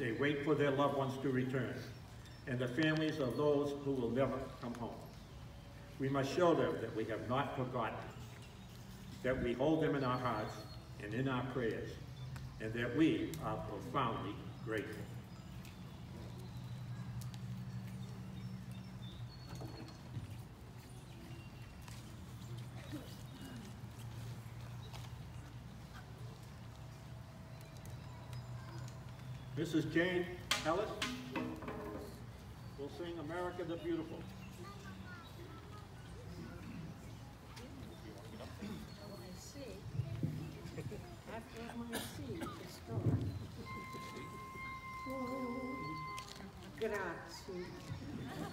they wait for their loved ones to return, and the families of those who will never come home. We must show them that we have not forgotten, that we hold them in our hearts and in our prayers, and that we are profoundly grateful. Mrs. Jane Ellis will sing America the Beautiful. I see. After my seat to start. Oh, grazie.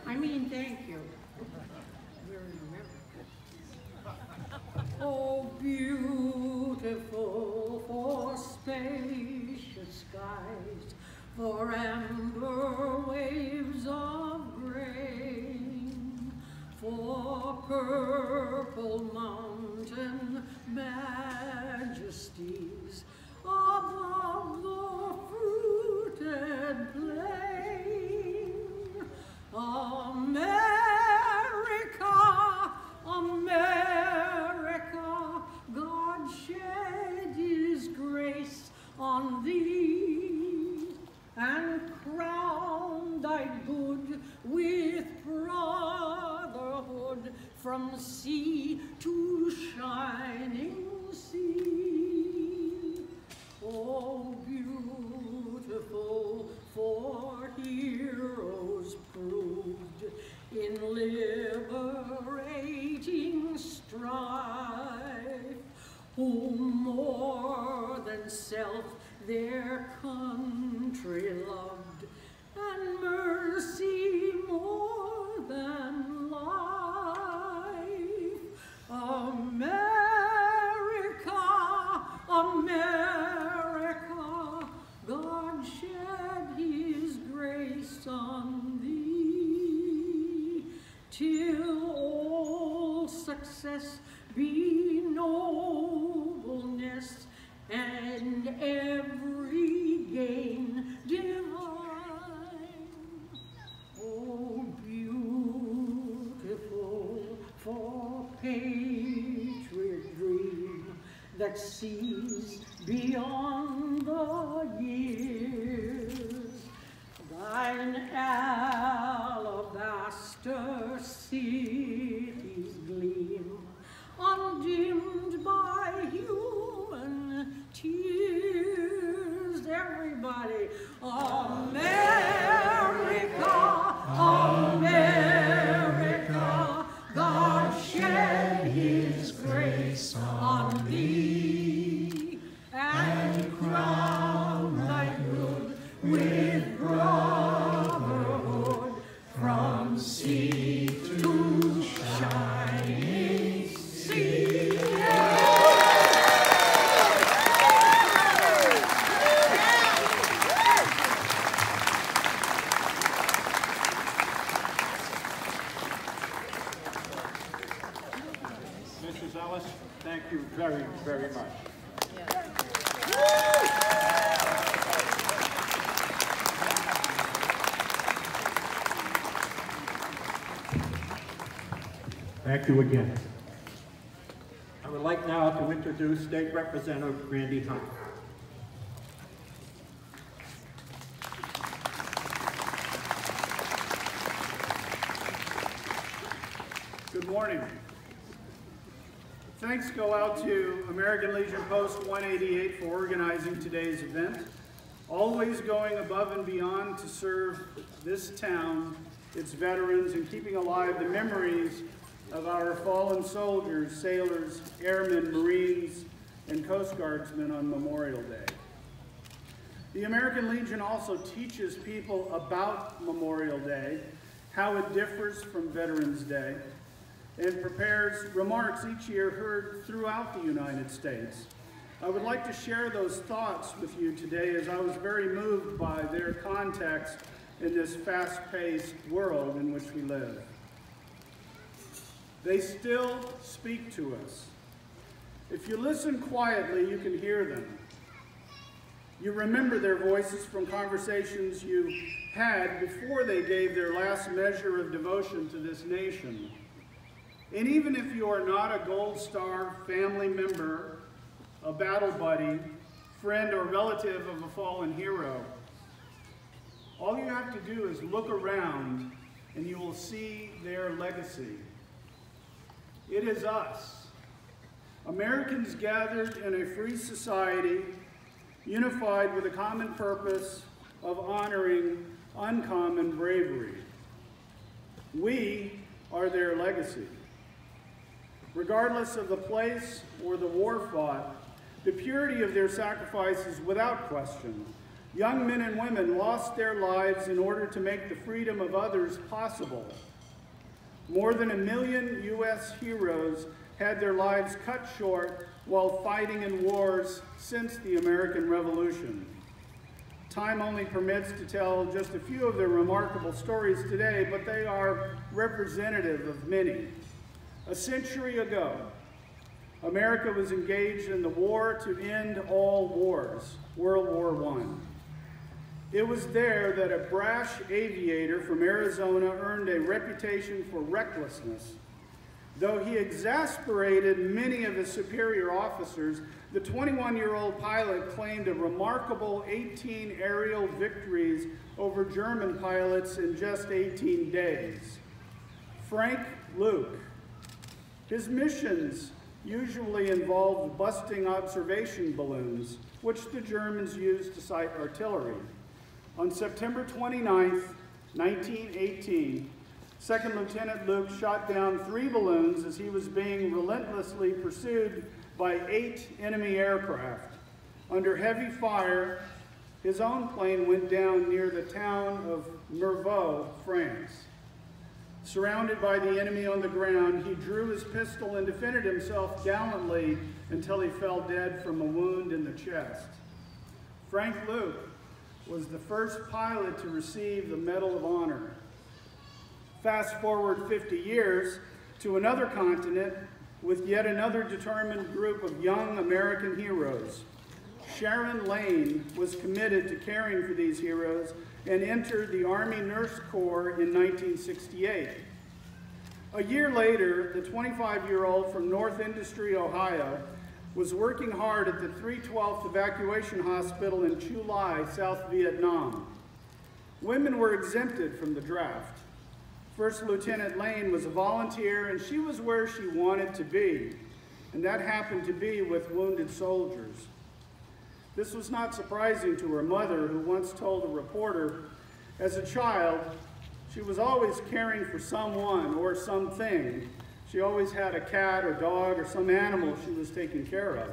I mean, thank you. We're in America. Oh, beautiful for spacious skies, for amber waves of grain, for purple mountain majesties above the fruited plain. America, America, God shed his grace on thee, and crown thy good with brotherhood from sea to shining sea. Oh, beautiful for heroes proved in liberating strife, who more than self their country loved, and mercy more than life. America, America, God shed his grace on thee, till all success be nobleness, and every gain divine. Oh, beautiful for patriot dream that sees beyond the years, thine alabaster cities gleam, undimmed by human tears. Everybody, America, America, God shed his grace on thee, and crown thy good with brotherhood from sea to shining sea. Mrs. Ellis, thank you very, very much. Thank you again. I would like now to introduce State Representative Randy Hunt. Good morning. Thanks go out to American Legion Post 188 for organizing today's event, always going above and beyond to serve this town, its veterans, and keeping alive the memories of our fallen soldiers, sailors, airmen, Marines, and Coast Guardsmen on Memorial Day. The American Legion also teaches people about Memorial Day, how it differs from Veterans Day, and prepares remarks each year heard throughout the United States. I would like to share those thoughts with you today, as I was very moved by their context in this fast-paced world in which we live. They still speak to us. If you listen quietly, you can hear them. You remember their voices from conversations you had before they gave their last measure of devotion to this nation. And even if you are not a Gold Star family member, a battle buddy, friend, or relative of a fallen hero, all you have to do is look around and you will see their legacy. It is us, Americans gathered in a free society, unified with a common purpose of honoring uncommon bravery. We are their legacy. Regardless of the place or the war fought, the purity of their sacrifice is without question. Young men and women lost their lives in order to make the freedom of others possible. More than 1 million U.S. heroes had their lives cut short while fighting in wars since the American Revolution. Time only permits to tell just a few of their remarkable stories today, but they are representative of many. A century ago, America was engaged in the war to end all wars, World War I. It was there that a brash aviator from Arizona earned a reputation for recklessness. Though he exasperated many of his superior officers, the 21-year-old pilot claimed a remarkable 18 aerial victories over German pilots in just 18 days. Frank Luke. His missions usually involved busting observation balloons, which the Germans used to sight artillery. On September 29, 1918, Second Lieutenant Luke shot down 3 balloons as he was being relentlessly pursued by 8 enemy aircraft. Under heavy fire, his own plane went down near the town of Mervaux, France. Surrounded by the enemy on the ground, he drew his pistol and defended himself gallantly until he fell dead from a wound in the chest. Frank Luke was the first pilot to receive the Medal of Honor. Fast forward 50 years to another continent with yet another determined group of young American heroes. Sharon Lane was committed to caring for these heroes and entered the Army Nurse Corps in 1968. A year later, the 25-year-old from North Industry, Ohio, was working hard at the 312th Evacuation Hospital in Chu Lai, South Vietnam. Women were exempted from the draft. First Lieutenant Lane was a volunteer, and she was where she wanted to be, and that happened to be with wounded soldiers. This was not surprising to her mother, who once told a reporter, as a child, she was always caring for someone or something. She always had a cat or dog or some animal she was taking care of.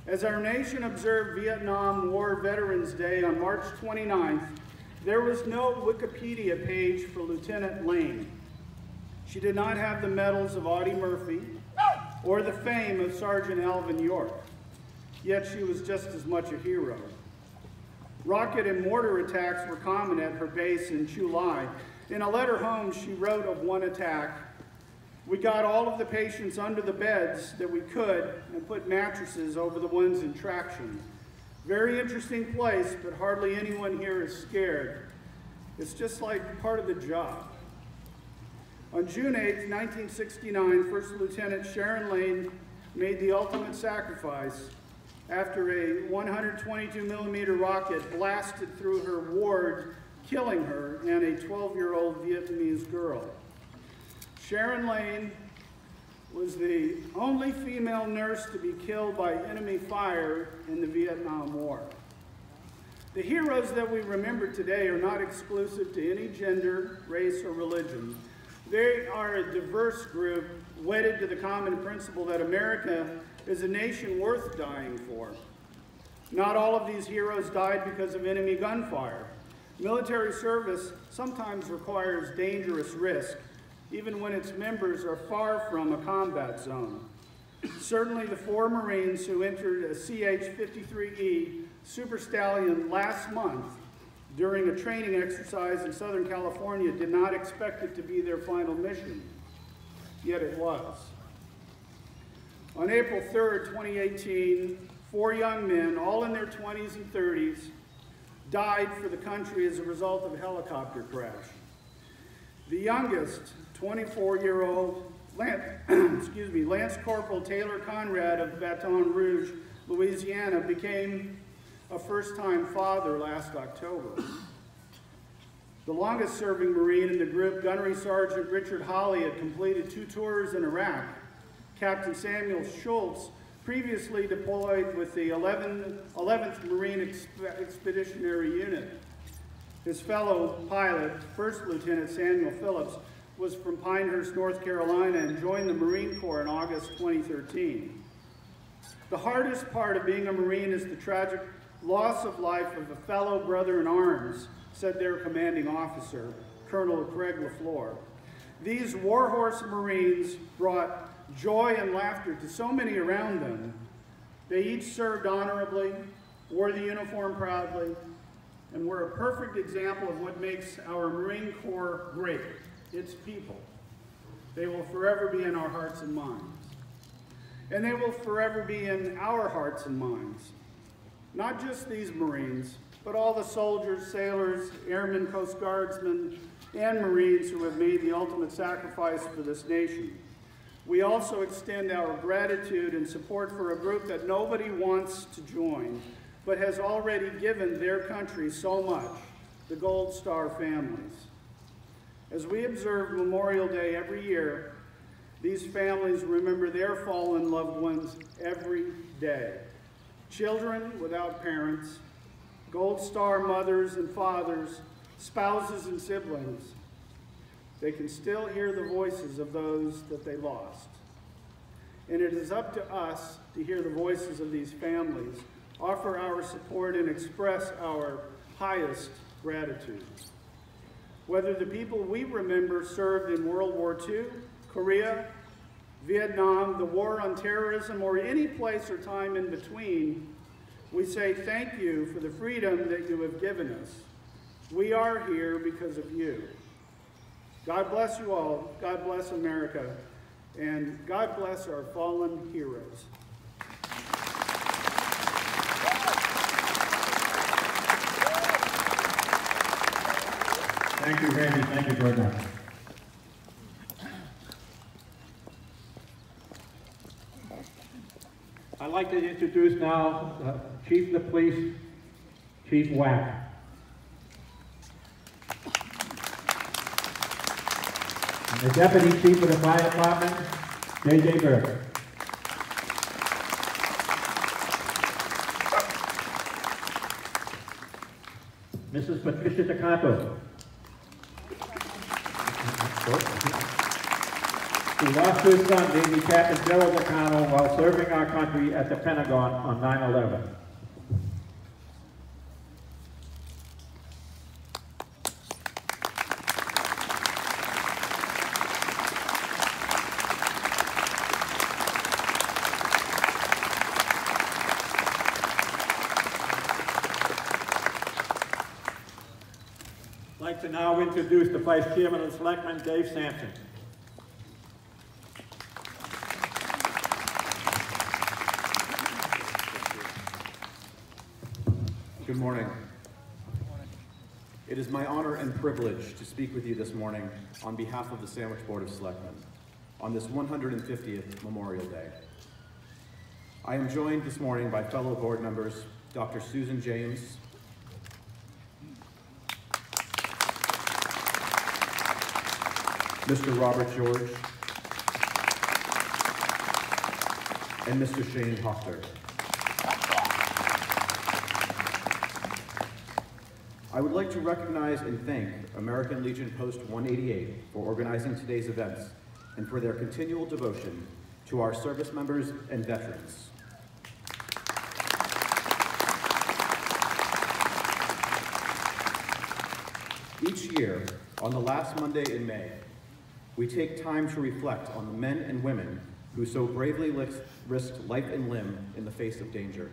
As our nation observed Vietnam War Veterans Day on March 29th, there was no Wikipedia page for Lieutenant Lane. She did not have the medals of Audie Murphy or the fame of Sergeant Alvin York, yet she was just as much a hero. Rocket and mortar attacks were common at her base in Chu Lai. In a letter home, she wrote of one attack, "We got all of the patients under the beds that we could and put mattresses over the ones in traction. Very interesting place, but hardly anyone here is scared. It's just like part of the job." On June 8, 1969, First Lieutenant Sharon Lane made the ultimate sacrifice after a 122-millimeter rocket blasted through her ward, killing her and a 12-year-old Vietnamese girl. Sharon Lane was the only female nurse to be killed by enemy fire in the Vietnam War. The heroes that we remember today are not exclusive to any gender, race, or religion. They are a diverse group wedded to the common principle that America is a nation worth dying for. Not all of these heroes died because of enemy gunfire. Military service sometimes requires dangerous risk, even when its members are far from a combat zone. Certainly the 4 Marines who entered a CH-53E Super Stallion last month during a training exercise in Southern California did not expect it to be their final mission, yet it was. On April 3rd, 2018, 4 young men, all in their 20s and 30s, died for the country as a result of a helicopter crash. The youngest, 24-year-old Lance Corporal Taylor Conrad of Baton Rouge, Louisiana, became a first-time father last October. The longest-serving Marine in the group, Gunnery Sergeant Richard Holley, had completed 2 tours in Iraq. Captain Samuel Schultz, previously deployed with the 11th Marine Expeditionary Unit. His fellow pilot, First Lieutenant Samuel Phillips, was from Pinehurst, North Carolina, and joined the Marine Corps in August 2013. The hardest part of being a Marine is the tragic loss of life of a fellow brother in arms, said their commanding officer, Colonel Craig LaFleur. These warhorse Marines brought joy and laughter to so many around them. They each served honorably, wore the uniform proudly, and were a perfect example of what makes our Marine Corps great, its people. They will forever be in our hearts and minds. And they will forever be in our hearts and minds. Not just these Marines, but all the soldiers, sailors, airmen, Coast Guardsmen, and Marines who have made the ultimate sacrifice for this nation. We also extend our gratitude and support for a group that nobody wants to join, but has already given their country so much, the Gold Star families. As we observe Memorial Day every year, these families remember their fallen loved ones every day. Children without parents, Gold Star mothers and fathers, spouses and siblings. They can still hear the voices of those that they lost. And it is up to us to hear the voices of these families, offer our support, and express our highest gratitude. Whether the people we remember served in World War II, Korea, Vietnam, the war on terrorism, or any place or time in between, we say thank you for the freedom that you have given us. We are here because of you. God bless you all. God bless America. And God bless our fallen heroes. Thank you, Randy. Thank you very much. I'd like to introduce now Chief of the Police, Chief Wack. The Deputy Chief of the Fire Department, J.J. Burke. Mrs. Patricia DeCanto, who lost her son, Navy Captain Gerald DeCanto, while serving our country at the Pentagon on 9/11. I'd like to now introduce the Vice Chairman of the Selectmen, Dave Sampson. Good morning. It is my honor and privilege to speak with you this morning on behalf of the Sandwich Board of Selectmen on this 150th Memorial Day. I am joined this morning by fellow board members, Dr. Susan James, Mr. Robert George, and Mr. Shane Hochter. I would like to recognize and thank American Legion Post 188 for organizing today's events and for their continual devotion to our service members and veterans. Each year, on the last Monday in May, we take time to reflect on the men and women who so bravely risked life and limb in the face of danger.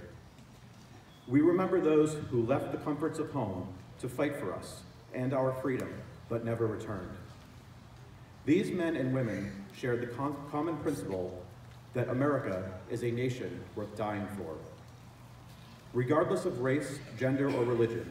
We remember those who left the comforts of home to fight for us and our freedom, but never returned. These men and women shared the common principle that America is a nation worth dying for. Regardless of race, gender, or religion,